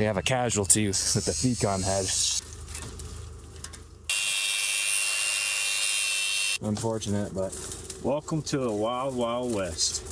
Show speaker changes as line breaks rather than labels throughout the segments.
We have a casualty with the Fecon head. Unfortunate, but
welcome to the Wild Wild West.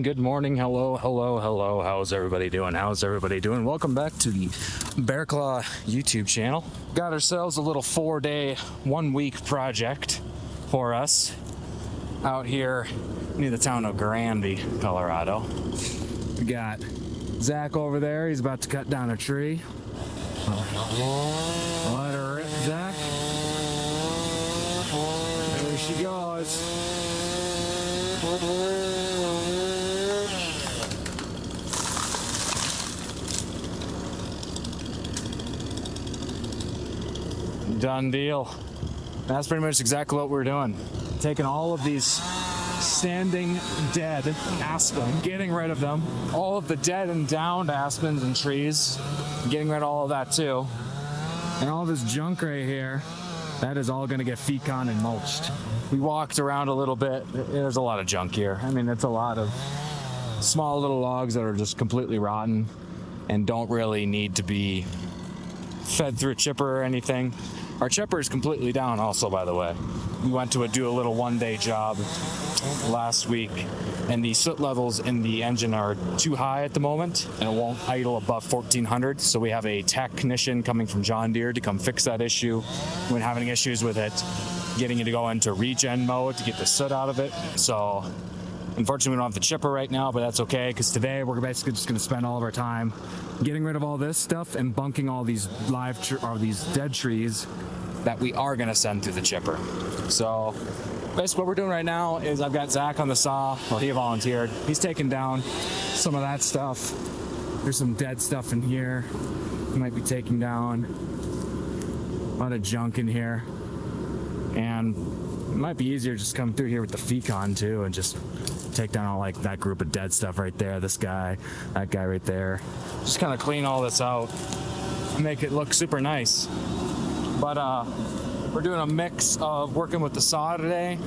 good morning, hello, how's everybody doing? Welcome back to the Bear Claw YouTube channel. Got ourselves a little 4-day, 1-week project for us out here near the town of Granby, Colorado. We got Zach over there, he's about to cut down a tree. Let her rip, Zach. There she goes. Done deal. That's pretty much exactly what we're doing. Taking all of these standing dead aspen, getting rid of them. All of the dead and downed aspens and trees, getting rid of all of that too. And all this junk right here, that is all gonna get Fecon and mulched. We walked around a little bit. There's a lot of junk here. I mean, it's a lot of small little logs that are just completely rotten and don't really need to be fed through a chipper or anything. Our chipper is completely down also, by the way. We went to do a little 1-day job last week, and the soot levels in the engine are too high at the moment, and it won't idle above 1400. So we have a technician coming from John Deere to come fix that issue. We've been having issues with it, getting it to go into regen mode to get the soot out of it. So unfortunately, we don't have the chipper right now, but that's okay, because today we're basically just going to spend all of our time getting rid of all this stuff and bunking all these these dead trees that we are going to send through the chipper. So basically what we're doing right now is I've got Zach on the saw. Well, he volunteered. He's taking down some of that stuff. There's some dead stuff in here he might be taking down. A lot of junk in here. And it might be easier just come through here with the Fecon too and just take down all like that group of dead stuff right there, this guy, that guy right there. Just kind of clean all this out and make it look super nice. But we're doing a mix of working with the saw today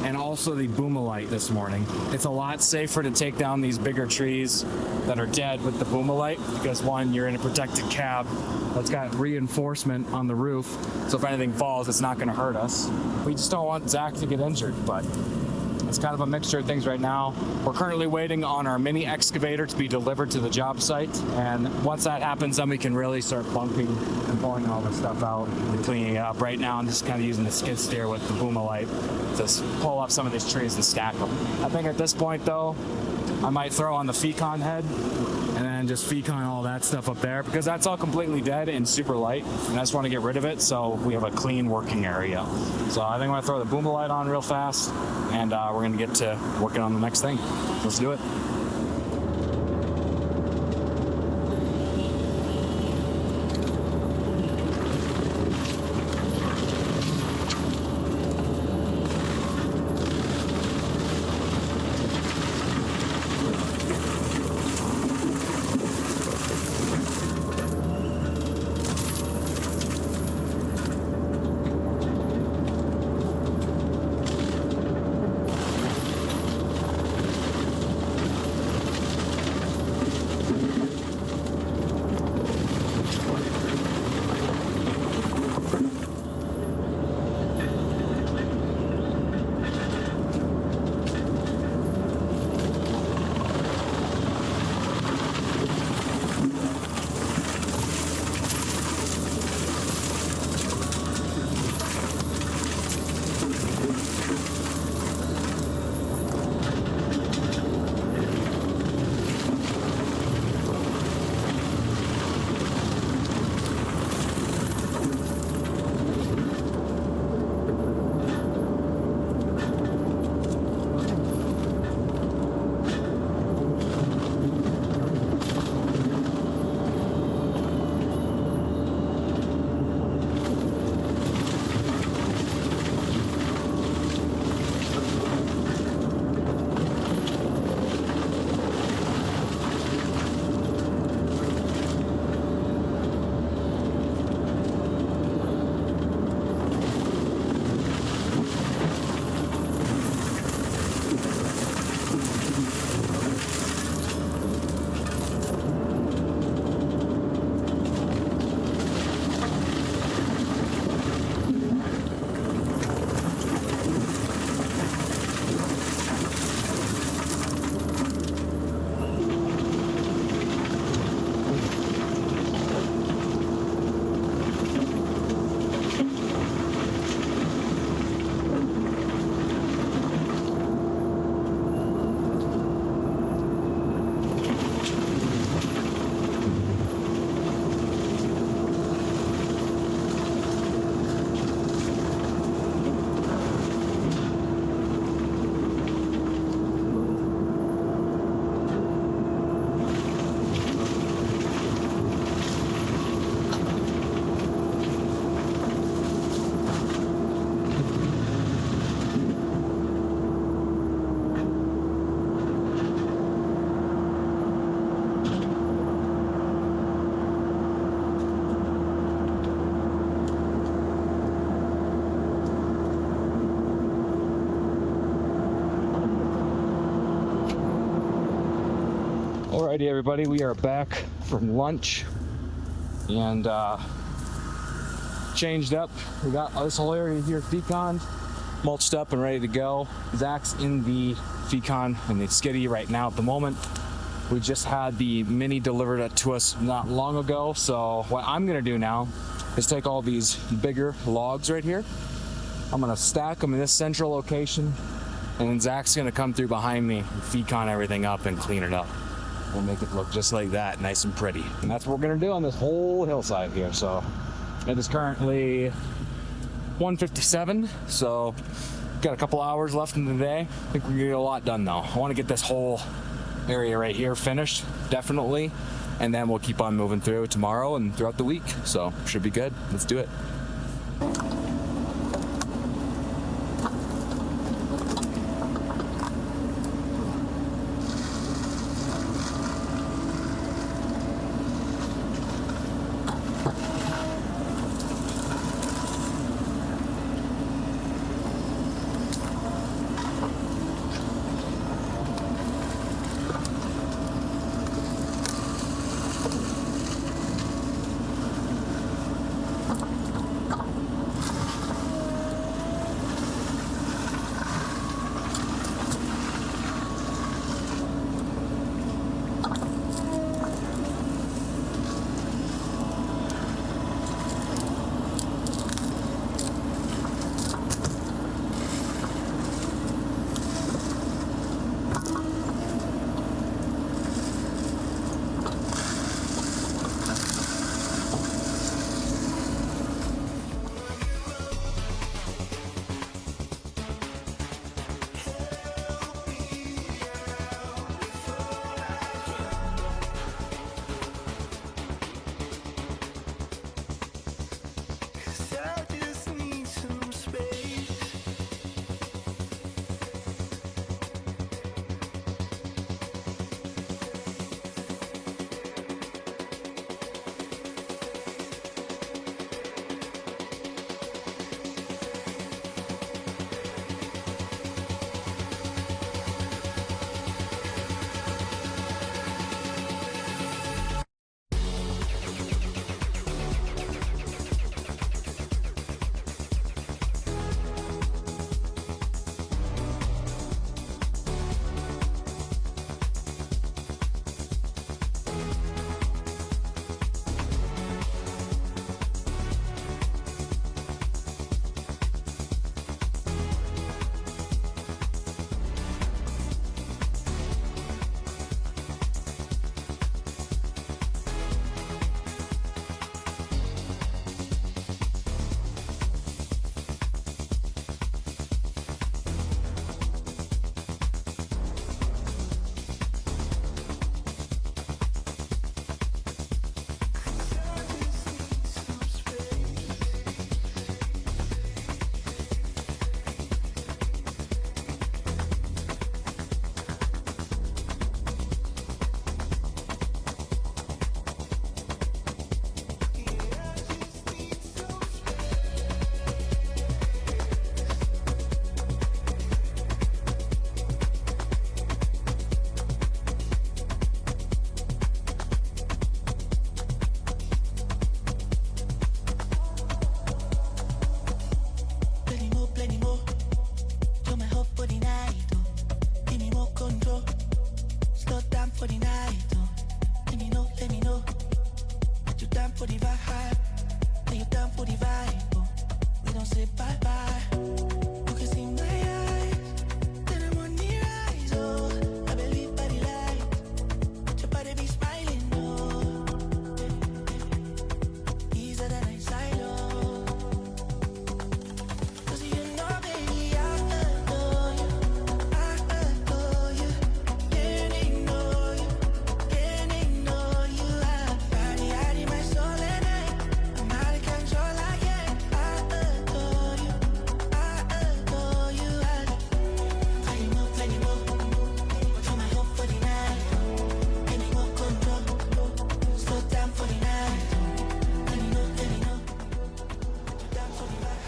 and also the boomalite this morning. It's a lot safer to take down these bigger trees that are dead with the boomalite because one, you're in a protected cab that's got reinforcement on the roof, so if anything falls, it's not going to hurt us. We just don't want Zach to get injured, but it's kind of a mixture of things right now. We're currently waiting on our mini excavator to be delivered to the job site, and once that happens, then we can really start bunking and pulling all this stuff out and cleaning it up. Right now, I'm just kind of using the skid steer with the boomalite to pull up some of these trees and stack them. I think at this point, though, I might throw on the Fecon head and then just Fecon all that stuff up there because that's all completely dead and super light, and I just want to get rid of it so we have a clean working area. So I think I'm going to throw the boomalite on real fast, and we're going to get to working on the next thing. Let's do it. Alrighty, everybody, we are back from lunch and changed up. We got this whole area here, Fecon, mulched up and ready to go. Zach's in the Fecon and the Skiddy right now at the moment. We just had the Mini delivered to us not long ago, so what I'm gonna do now is take all these bigger logs right here. I'm gonna stack them in this central location, and then Zach's gonna come through behind me and Fecon everything up and clean it up. We'll make it look just like that, nice and pretty. And that's what we're gonna do on this whole hillside here. So it is currently 1:57, so got a couple hours left in the day. I think we're gonna get a lot done though. I wanna get this whole area right here finished, definitely. And then we'll keep on moving through tomorrow and throughout the week. So should be good. Let's do it.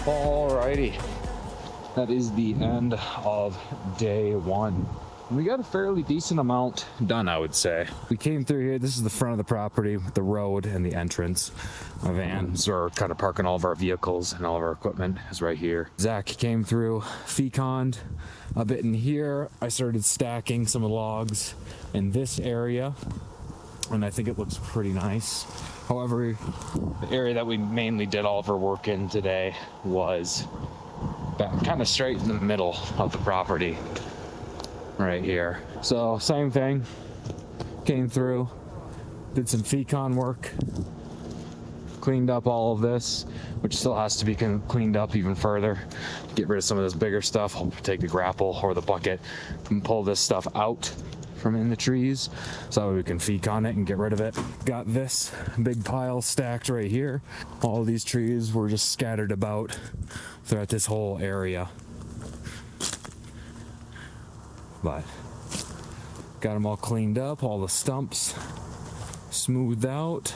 Alrighty, that is the end of day one. We got a fairly decent amount done, I would say. We came through here. This is the front of the property with the road and the entrance. My vans are kind of parking all of our vehicles, and all of our equipment is right here. Zach came through, Feconned a bit in here. I started stacking some logs in this area, and I think it looks pretty nice. However, the area that we mainly did all of our work in today was back kind of straight in the middle of the property. Right here. So same thing, came through, did some Fecon work, cleaned up all of this, which still has to be cleaned up even further. Get rid of some of this bigger stuff. I'll take the grapple or the bucket and pull this stuff out from in the trees so that way we can Fecon it and get rid of it. Got this big pile stacked right here. All of these trees were just scattered about throughout this whole area. But got them all cleaned up, all the stumps smoothed out.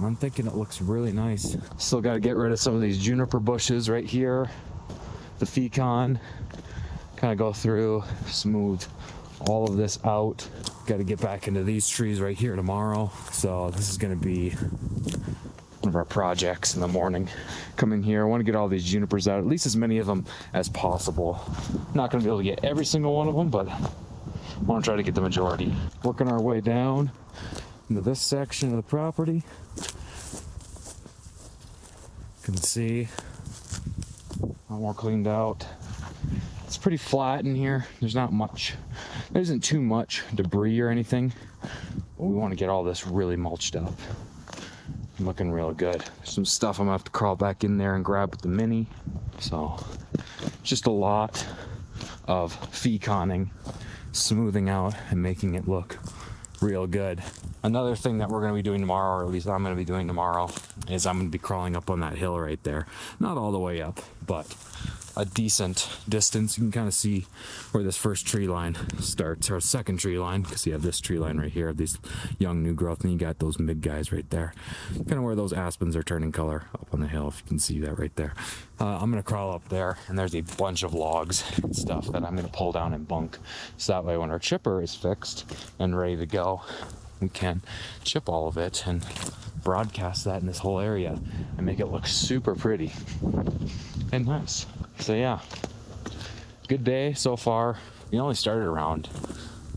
I'm thinking it looks really nice. Still got to get rid of some of these juniper bushes right here. The Fecon, kind of go through, smooth all of this out. Got to get back into these trees right here tomorrow. So this is going to be one of our projects in the morning. Come in here, I want to get all these junipers out, at least as many of them as possible. Not going to be able to get every single one of them, but I want to try to get the majority. Working our way down into this section of the property. You can see a lot more cleaned out. It's pretty flat in here. There's not much, there isn't too much debris or anything, but we want to get all this really mulched up. Looking real good. Some stuff I'm gonna have to crawl back in there and grab with the mini. So just a lot of Feconning, smoothing out and making it look real good. Another thing that we're gonna be doing tomorrow, or at least I'm gonna be doing tomorrow, is I'm gonna be crawling up on that hill right there. Not all the way up, but a decent distance. You can kind of see where this first tree line starts, or second tree line, because you have this tree line right here, these young new growth, and you got those mid guys right there. Kind of where those aspens are turning color up on the hill, if you can see that right there. I'm gonna crawl up there, and there's a bunch of logs and stuff that I'm gonna pull down and bunk, so that way when our chipper is fixed and ready to go, we can chip all of it and broadcast that in this whole area and make it look super pretty and nice. So yeah, good day so far. We only started around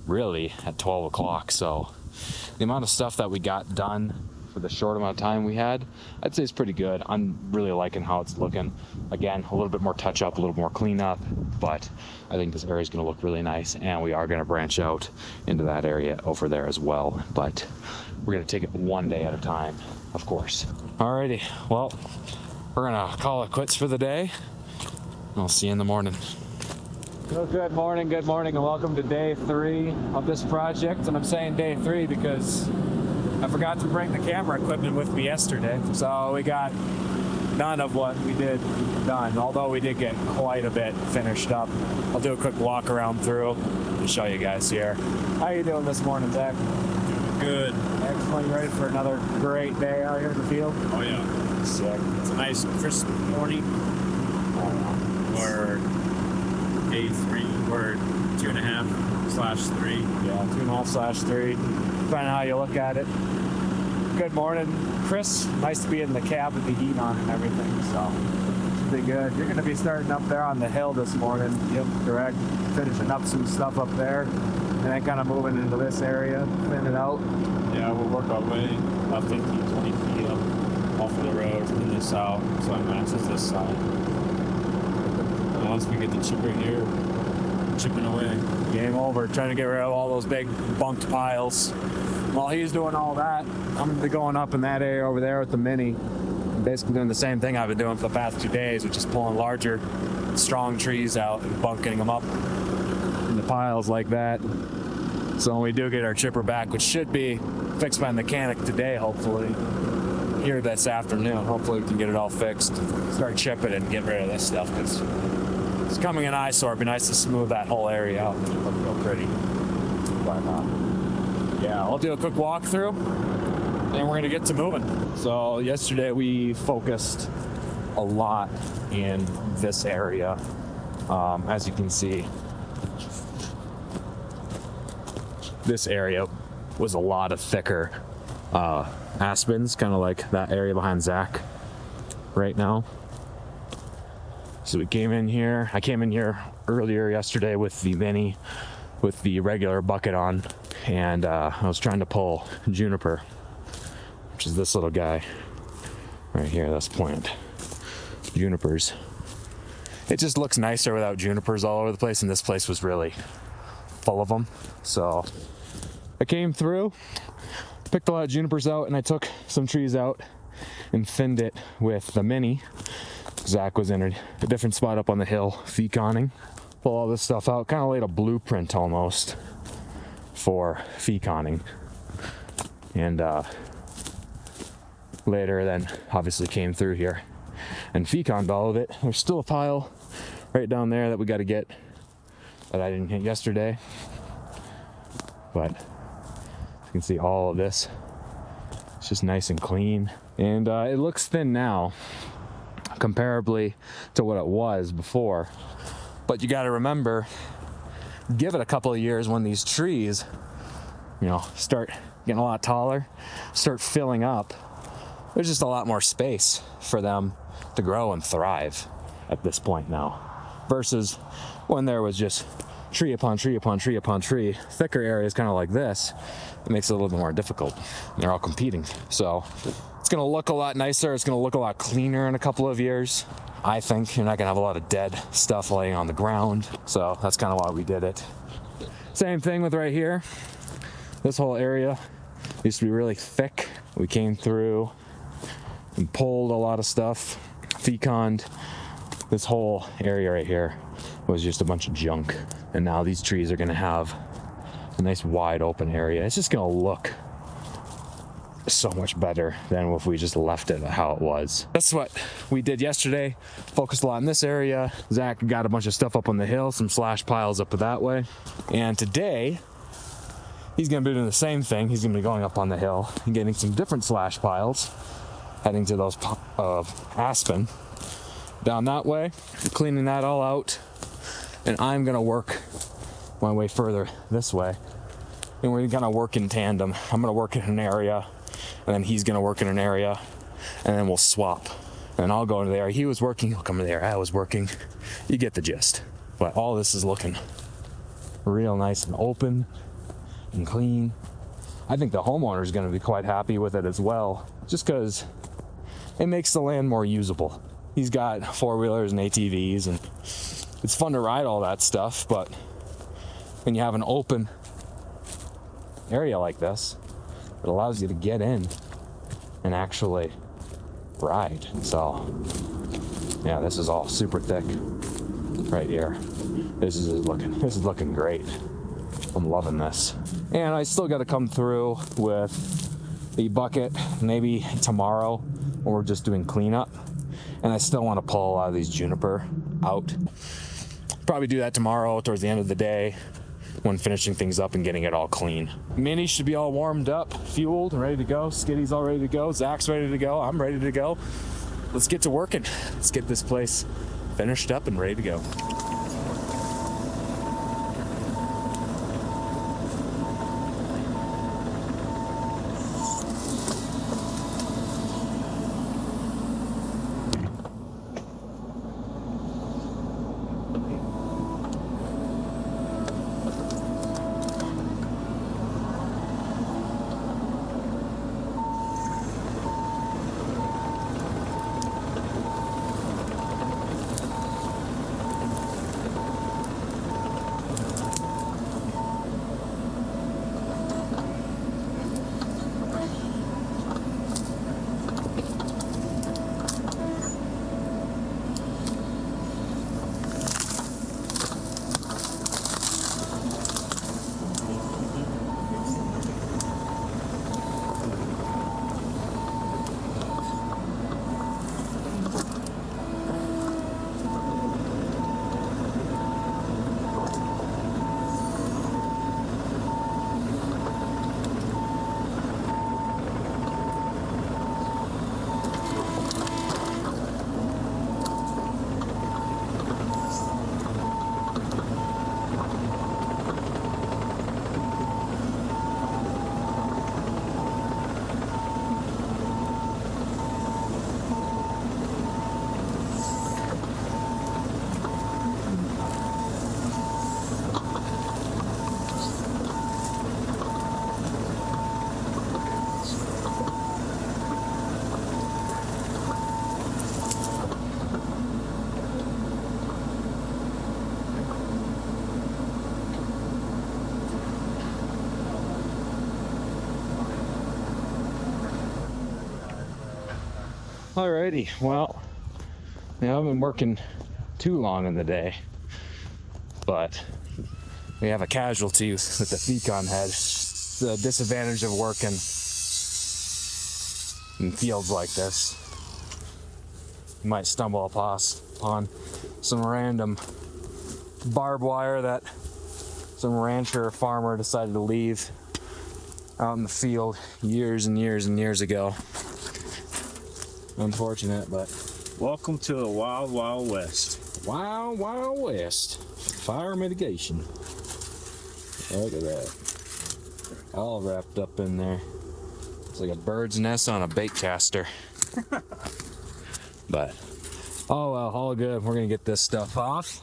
really at 12 o'clock, so the amount of stuff that we got done for the short amount of time we had, I'd say it's pretty good. I'm really liking how it's looking. Again, a little bit more touch up, a little more clean up, but I think this area is going to look really nice, and we are going to branch out into that area over there as well, but we're going to take it one day at a time, of course. Alrighty, well, we're going to call it quits for the day. I'll see you in the morning. Well, good morning, and welcome to day 3 of this project. And I'm saying day 3 because I forgot to bring the camera equipment with me yesterday. So we got none of what we did done, although we did get quite a bit finished up. I'll do a quick walk around through and show you guys here. How you doing this morning, Zach?
Good.
Excellent. You ready for another great day out here in the field?
Oh yeah.
Sick.
It's a nice crisp morning. We're day 3. We're 2.5/3.
Yeah, 2.5/3. Depending on how you look at it. Good morning, Chris. Nice to be in the cab with the heat on and everything, so should be good. You're going to be starting up there on the hill this morning. Yep, correct. Finishing up some stuff up there, and then kind of moving into this area, thin it out.
Yeah, we'll work our way about 15, 20 feet up off of the road to the south, so it matches this side. And once we get the chipper here, chipping away.
Game over. Trying to get rid of all those big bunked piles. While he's doing all that, I'm going to be going up in that area over there with the mini. I'm basically doing the same thing I've been doing for the past 2 days, which is pulling larger, strong trees out and bunking them up in the piles like that. So when we do get our chipper back, which should be fixed by the mechanic today, hopefully, here this afternoon, hopefully we can get it all fixed, start chipping and get rid of this stuff, because it's becoming an eyesore. It'd be nice to smooth that whole area out. It'll look real pretty. But yeah, I'll do a quick walkthrough, and we're gonna get to moving. So yesterday we focused a lot in this area. As you can see, this area was a lot of thicker aspens, kind of like that area behind Zach right now. So we came in here. I came in here earlier yesterday with the Mini, with the regular bucket on, and I was trying to pull juniper, which is this little guy right here, this plant. Junipers. It just looks nicer without junipers all over the place, and this place was really full of them. So I came through, picked a lot of junipers out, and I took some trees out and thinned it with the Mini. Zach was in a different spot up on the hill, feconing. Pull all this stuff out, kind of laid a blueprint almost for feconing. And later then obviously came through here and feconed all of it. There's still a pile right down there that we got to get that I didn't hit yesterday. But you can see all of this. It's just nice and clean. And it looks thin now, comparably to what it was before. But you got to remember, give it a couple of years when these trees, you know, start getting a lot taller, start filling up. There's just a lot more space for them to grow and thrive at this point now, versus when there was just tree upon tree upon tree upon tree. Thicker areas kind of like this, it makes it a little bit more difficult. They're all competing. So it's going to look a lot nicer. It's going to look a lot cleaner in a couple of years. I think you're not going to have a lot of dead stuff laying on the ground. So that's kind of why we did it. Same thing with right here. This whole area used to be really thick. We came through and pulled a lot of stuff, feconed. This whole area right here was just a bunch of junk. And now these trees are going to have a nice wide open area. It's just going to look so much better than if we just left it how it was. That's what we did yesterday. Focused a lot in this area. Zach got a bunch of stuff up on the hill, some slash piles up that way. And today, he's going to be doing the same thing. He's going to be going up on the hill and getting some different slash piles, heading to those aspen down that way, cleaning that all out. And I'm going to work my way further this way. And we're going to work in tandem. I'm going to work in an area, and then he's going to work in an area, and then we'll swap. And I'll go into the area he was working, he'll come to the area I was working. You get the gist. But all this is looking real nice and open and clean. I think the homeowner is going to be quite happy with it as well, just because it makes the land more usable. He's got four-wheelers and ATVs, and it's fun to ride all that stuff, but when you have an open area like this, it allows you to get in and actually ride. So yeah, this is all super thick right here. This is looking great. I'm loving this. And I still got to come through with the bucket maybe tomorrow when we're just doing cleanup. And I still want to pull a lot of these juniper out. Probably do that tomorrow towards the end of the day when finishing things up and getting it all clean. Mini should be all warmed up, fueled, and ready to go. Skiddy's all ready to go. Zach's ready to go. I'm ready to go. Let's get to working. Let's get this place finished up and ready to go. Alrighty, well, I haven't been working too long in the day, but we have a casualty with the Fecon head. It's the disadvantage of working in fields like this. You might stumble upon some random barbed wire that some rancher or farmer decided to leave out in the field years and years and years ago. Unfortunate, but
Welcome to the Wild Wild West.
Wild Wild West. Fire mitigation. Look at that. All wrapped up in there. It's like a bird's nest on a bait caster. But, oh well, all good. We're gonna get this stuff off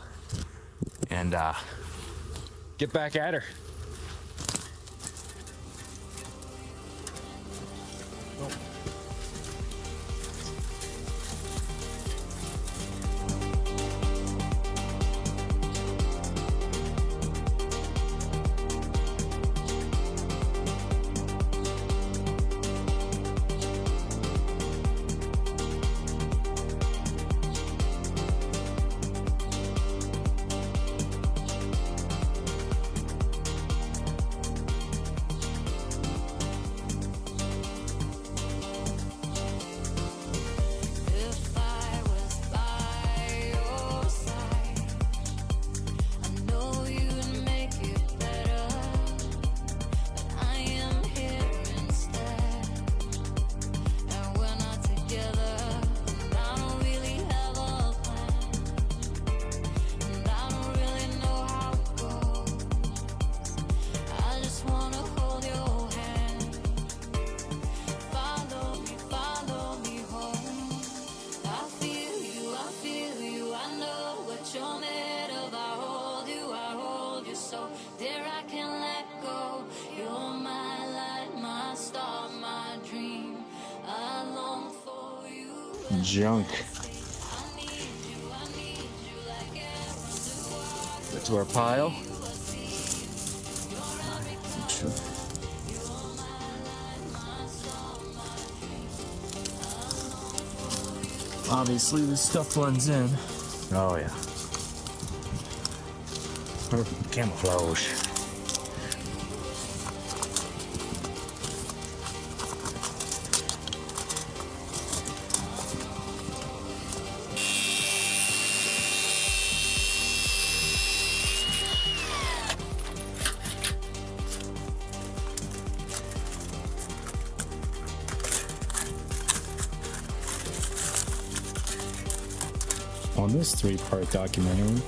and get back at her. Junk. Get to our pile. Obviously, this stuff blends in. Oh yeah. Perfect camouflage.
On this 3-part documentary,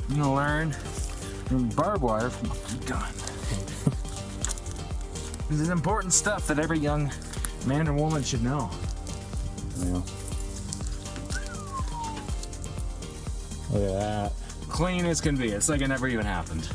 I'm gonna learn from barbed wire from a gun. This is important stuff that every young man or woman should know.
yeah. Look at that.
Clean as can be. It's like it never even happened.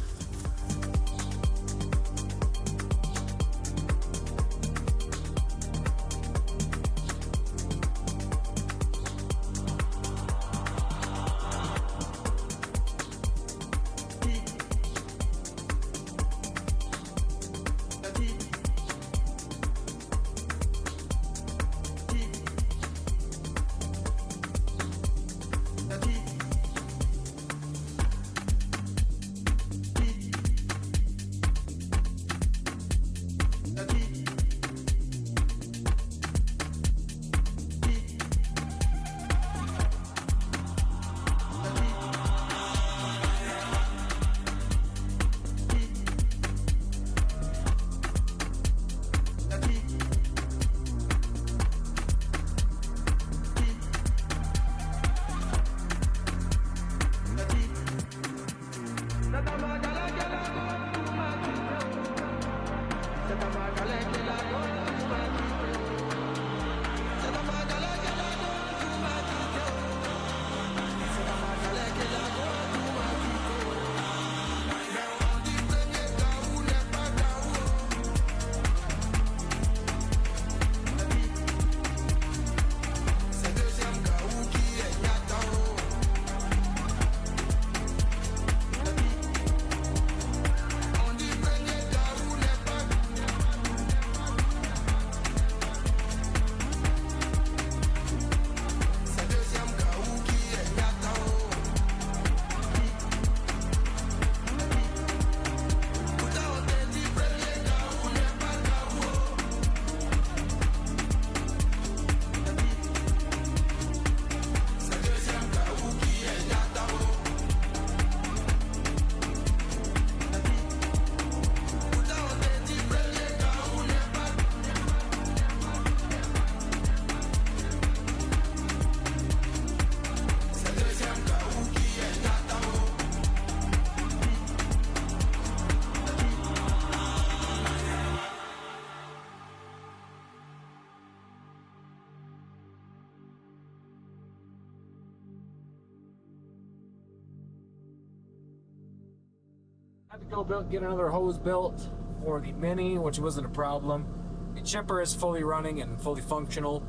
Had to go get another hose built for the Mini, which wasn't a problem. The chipper is fully running and fully functional,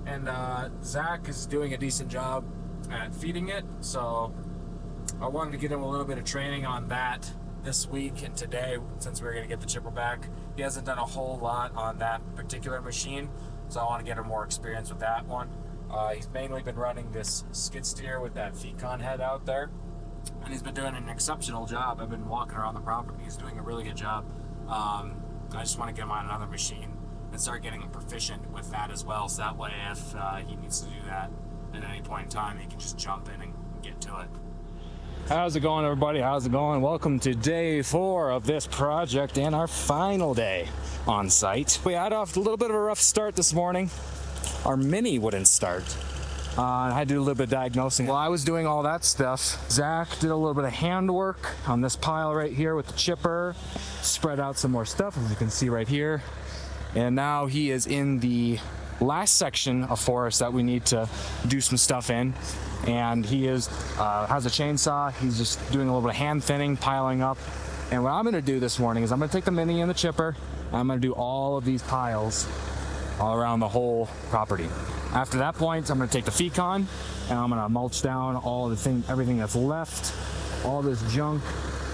and Zach is doing a decent job at feeding it, so I wanted to get him a little bit of training on that this week and today, since we're going to get the chipper back. He hasn't done a whole lot on that particular machine, so I want to get him more experience with that one. He's mainly been running this skid steer with that Fecon head out there, and he's been doing an exceptional job. I've been walking around the property. He's doing a really good job. I just want to get him on another machine and start getting him proficient with that as well, so that way if he needs to do that at any point in time, he can just jump in and get to it. How's it going, everybody? How's it going? Welcome to day 4 of this project and our final day on site. We had off a little bit of a rough start this morning. Our Mini wouldn't start. I had to do a little bit of diagnosing. While I was doing all that stuff, Zach did a little bit of handwork on this pile right here with the chipper, spread out some more stuff, as you can see right here. And now he is in the last section of forest that we need to do some stuff in. And he has a chainsaw. He's just doing a little bit of hand thinning, piling up. And what I'm gonna do this morning is I'm gonna take the Mini and the chipper, and I'm gonna do all of these piles all around the whole property. After that point, I'm gonna take the Fecon and I'm gonna mulch down all of everything that's left, all this junk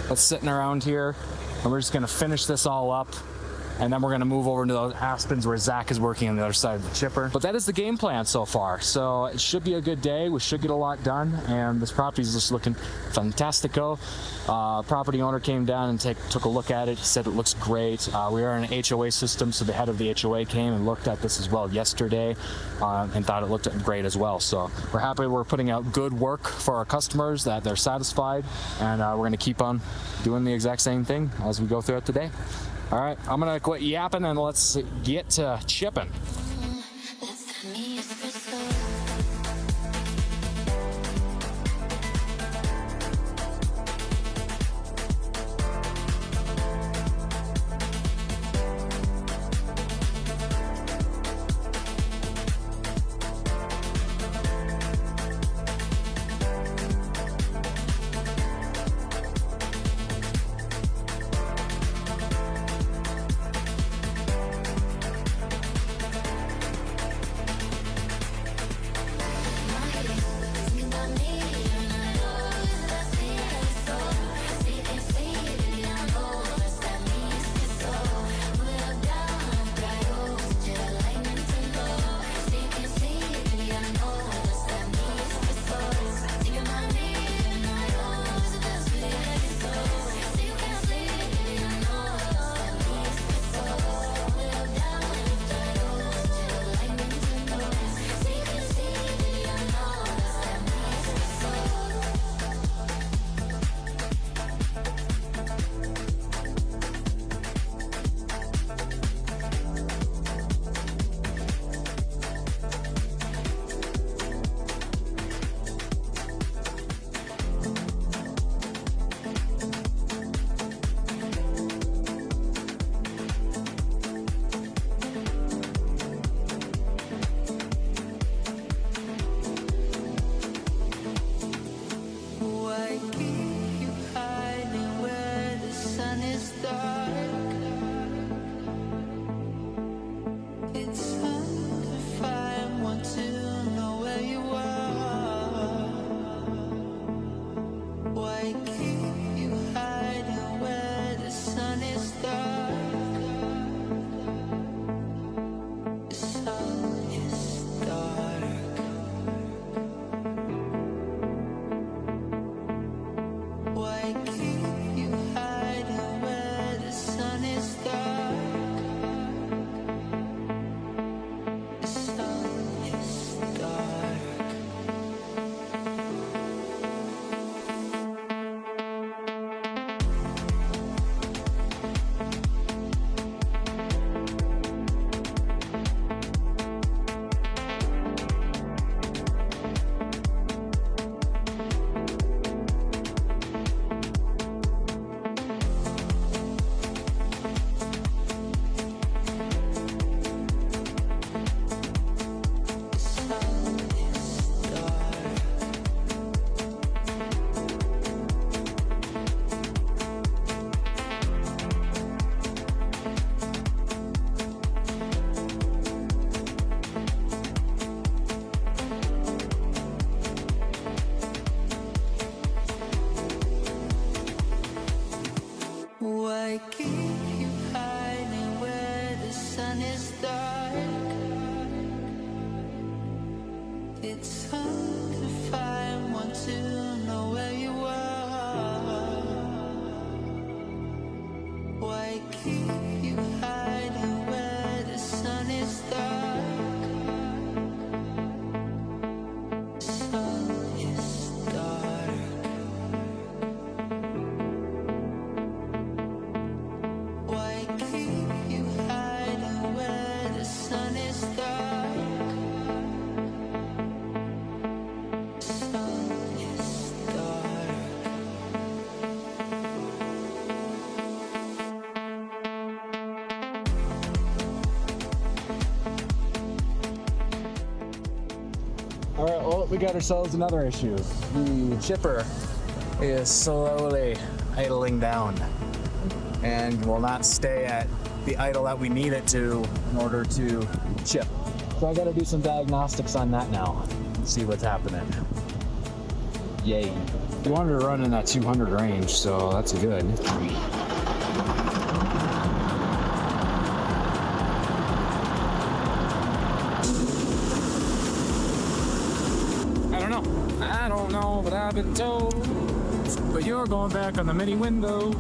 that's sitting around here, and we're just gonna finish this all up. And then we're gonna move over into those aspens where Zach is working on the other side of the chipper. But that is the game plan so far. So it should be a good day. We should get a lot done. And this property is just looking fantastico. Property owner came down and took a look at it. He said it looks great. We are in an HOA system, so the head of the HOA came and looked at this as well yesterday and thought it looked great as well. So we're happy we're putting out good work for our customers, that they're satisfied. And we're gonna keep on doing the exact same thing as we go throughout the day. All right, I'm gonna quit yapping and let's get to chipping.
it's hard to find one to know where you are. Why keep you hiding where the sun is dark? Sun is dark. Why keep you hiding where the sun is dark? Sun is dark.
All right, well, we got ourselves another issue. The chipper is slowly idling down and will not stay at the idle that we need it to in order to chip. So I gotta do some diagnostics on that now and see what's happening. Yay. We wanted to run in that 200 range, so that's good. I don't know, but I've been told. But you're going back on the mini window.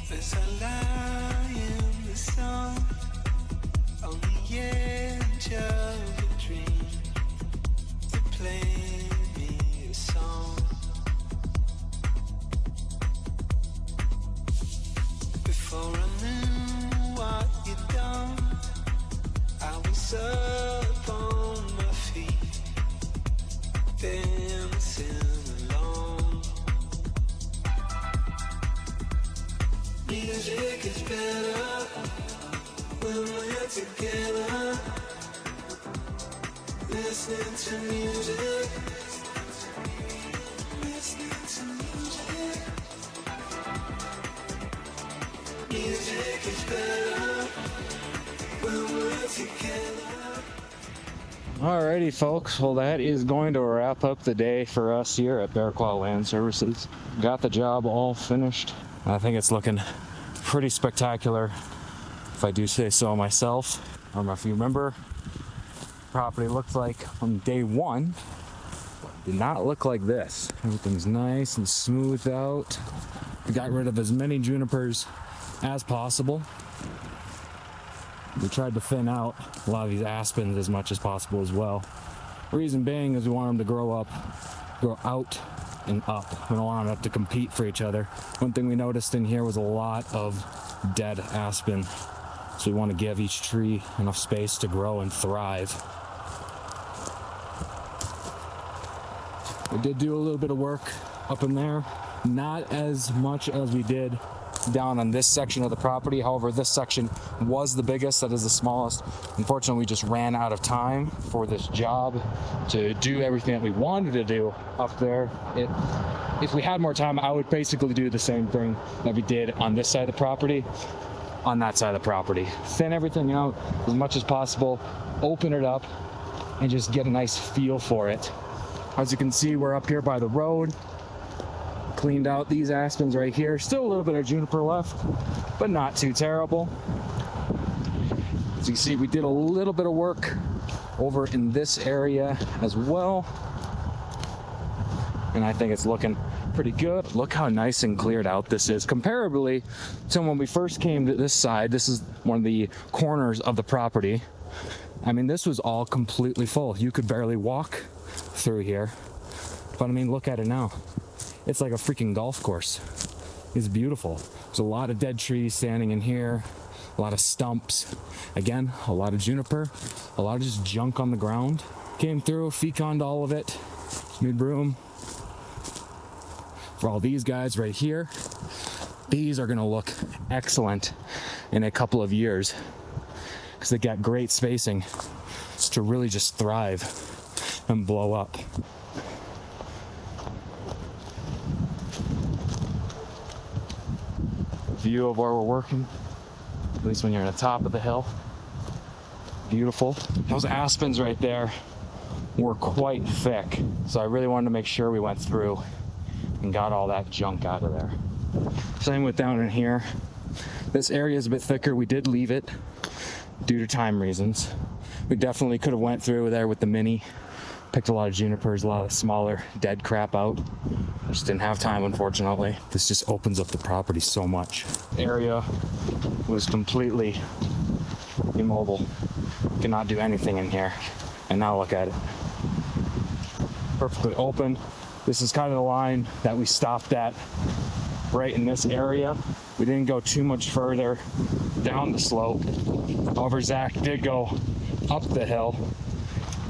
There's a lie in the sun on the edge of a dream to play me a song. Before I knew what you'd done, I was up on my feet, dancing along. Music is better when we're together. Listening to music. Listening to music. Music is better when we're together.
Alrighty, folks. Well, that is going to wrap up the day for us here at Bear Claw Land Services. Got the job all finished. I think it's looking pretty spectacular, if I do say so myself. I don't know if you remember, property looked like on day one. Did not look like this. Everything's nice and smoothed out. We got rid of as many junipers as possible. We tried to thin out a lot of these aspens as much as possible as well. Reason being is we want them to grow out and up. We don't want them to compete for each other. One thing we noticed in here was a lot of dead aspen. So we want to give each tree enough space to grow and thrive. We did do a little bit of work up in there. Not as much as we did down on this section of the property. However, this section was the biggest, that is the smallest. Unfortunately, we just ran out of time for this job to do everything that we wanted to do up there. If we had more time, I would basically do the same thing that we did on this side of the property, on that side of the property. Thin everything out as much as possible, open it up, and just get a nice feel for it. As you can see, we're up here by the road. Cleaned out these aspens right here. Still a little bit of juniper left, but not too terrible. As you can see, we did a little bit of work over in this area as well. And I think it's looking pretty good. Look how nice and cleared out this is. Comparably to when we first came to this side, this is one of the corners of the property. I mean, this was all completely full. You could barely walk through here. But I mean, look at it now. It's like a freaking golf course. It's beautiful. There's a lot of dead trees standing in here, a lot of stumps. Again, a lot of juniper, a lot of just junk on the ground. Came through, feconed all of it, made room for all these guys right here. These are gonna look excellent in a couple of years because they got great spacing to really just thrive and blow up. View of where we're working, at least when you're on the top of the hill. Beautiful. Those aspens right there were quite thick, so I really wanted to make sure we went through and got all that junk out of there. Same with down in here. This area is a bit thicker. We did leave it due to time reasons. We definitely could have went through there with the Mini, picked a lot of junipers, a lot of smaller dead crap out. Just didn't have time, unfortunately. This just opens up the property so much. Area was completely immobile. Cannot do anything in here. And now look at it. Perfectly open. This is kind of the line that we stopped at right in this area. We didn't go too much further down the slope. However, Zach did go up the hill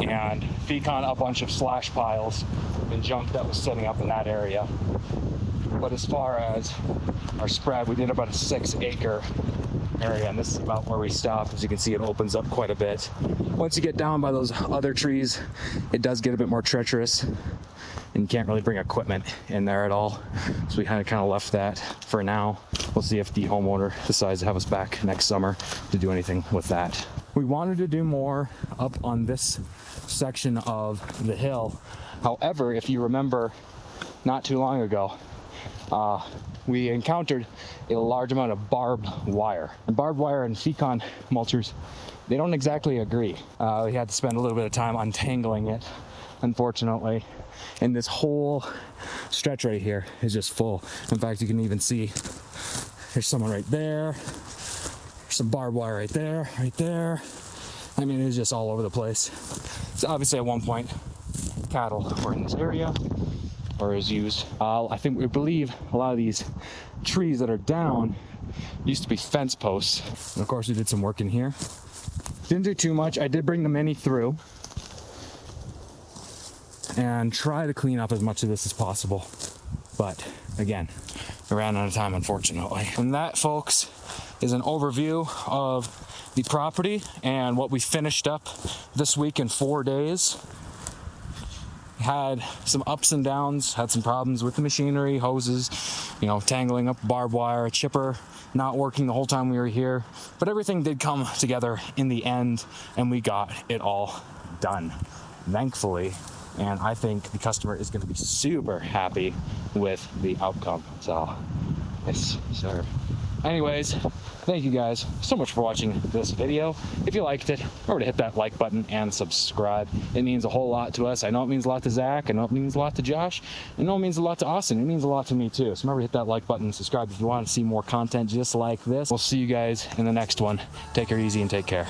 and Fecon a bunch of slash piles and junk that was sitting up in that area. But as far as our spread, we did about a 6-acre area, and this is about where we stopped. As you can see, it opens up quite a bit. Once you get down by those other trees, it does get a bit more treacherous, and you can't really bring equipment in there at all. So we kind of left that for now. We'll see if the homeowner decides to have us back next summer to do anything with that. We wanted to do more up on this section of the hill. However, if you remember, not too long ago, we encountered a large amount of barbed wire. And barbed wire and Fecon mulchers, they don't exactly agree. We had to spend a little bit of time untangling it, unfortunately. And this whole stretch right here is just full. In fact, you can even see there's someone right there. There's some barbed wire right there, right there. I mean, it's just all over the place. So obviously at one point, cattle were in this area or is used. We believe a lot of these trees that are down used to be fence posts. And of course, we did some work in here. Didn't do too much. I did bring the Mini through and try to clean up as much of this as possible. But again, I ran out of time, unfortunately. And that, folks, is an overview of the property and what we finished up this week in 4 days. Had some ups and downs, had some problems with the machinery, hoses, tangling up barbed wire, a chipper not working the whole time we were here. But everything did come together in the end, and we got it all done, thankfully. And I think the customer is going to be super happy with the outcome. So, yes, sir. Anyways, thank you guys so much for watching this video. If you liked it, remember to hit that like button and subscribe. It means a whole lot to us. I know it means a lot to Zach. I know it means a lot to Josh. I know it means a lot to Austin. It means a lot to me too. So remember to hit that like button and subscribe if you want to see more content just like this. We'll see you guys in the next one. Take her easy and take care.